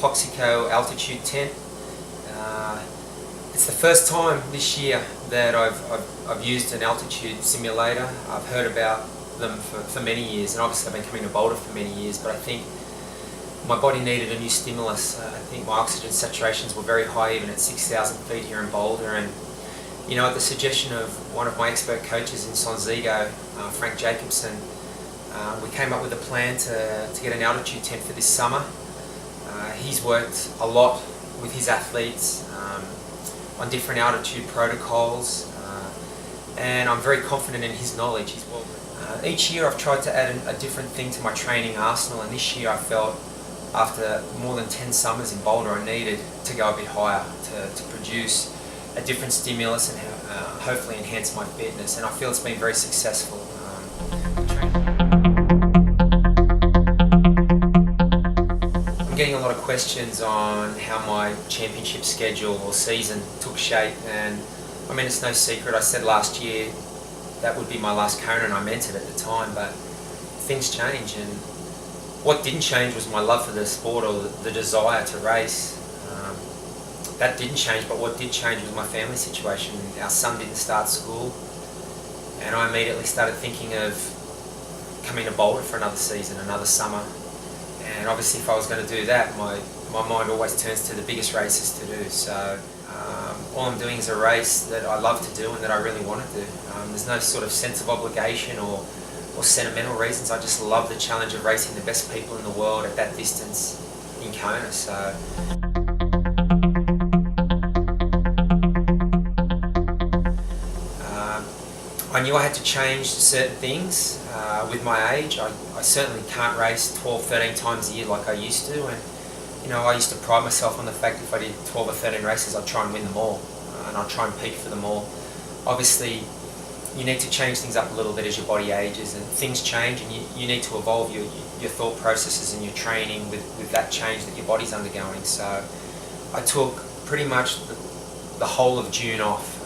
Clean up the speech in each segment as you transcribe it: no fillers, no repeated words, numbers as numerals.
HYPOXICO altitude tent. It's the first time this year that I've used an altitude simulator. I've heard about them for many years, and obviously I've been coming to Boulder for many years, but I think my body needed a new stimulus. I think my oxygen saturations were very high even at 6,000 feet here in Boulder, and you know, at the suggestion of one of my expert coaches in Sonzigo, Frank Jacobson, we came up with a plan to get an altitude tent for this summer. He's worked a lot with his athletes on different altitude protocols, and I'm very confident in his knowledge. Each year I've tried to add a different thing to my training arsenal, and this year I felt after more than 10 summers in Boulder I needed to go a bit higher to produce a different stimulus and hopefully enhance my fitness, and I feel it's been very successful. I'm getting a lot of questions on how my championship schedule or season took shape, and I mean, it's no secret, I said last year that would be my last Kona, and I meant it at the time, but things change, and what didn't change was my love for the sport or the desire to race. That didn't change, but what did change was my family situation. Our son didn't start school, and I immediately started thinking of coming to Boulder for another season, another summer. And obviously if I was going to do that, my mind always turns to the biggest races to do. So all I'm doing is a race that I love to do and that I really want to do. There's no sort of sense of obligation or sentimental reasons. I just love the challenge of racing the best people in the world at that distance in Kona. So I knew I had to change certain things with my age. I certainly can't race 12, 13 times a year like I used to, and you know, I used to pride myself on the fact if I did 12 or 13 races I'd try and win them all, and I'd try and peak for them all. Obviously you need to change things up a little bit as your body ages, and things change, and you need to evolve your thought processes and your training with that change that your body's undergoing. So I took pretty much the whole of June off.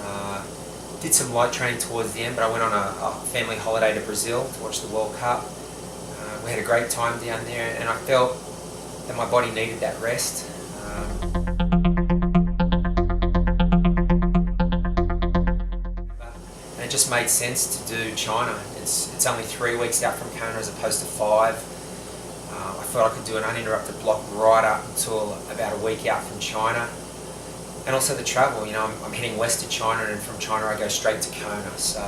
Did some light training towards the end, but I went on a family holiday to Brazil to watch the World Cup. We had a great time down there, and I felt that my body needed that rest. And it just made sense to do China. It's only 3 weeks out from Kona as opposed to 5. I thought I could do an uninterrupted block right up until about a week out from China. And also the travel, you know, I'm heading west to China, and from China I go straight to Kona. So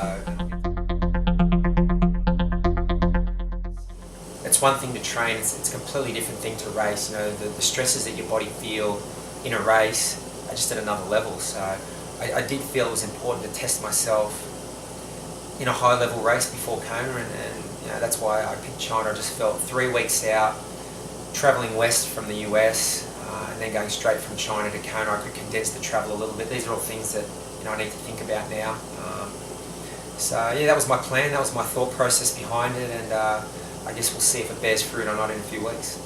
it's one thing to train, it's a completely different thing to race. You know, the stresses that your body feel in a race are just at another level. So I did feel it was important to test myself in a high level race before Kona, and you know, that's why I picked China. I just felt 3 weeks out, traveling west from the US, and then going straight from China to Kona, I could condense the travel a little bit. These are all things that, you know, I need to think about now. So yeah, that was my plan, that was my thought process behind it, and I guess we'll see if it bears fruit or not in a few weeks.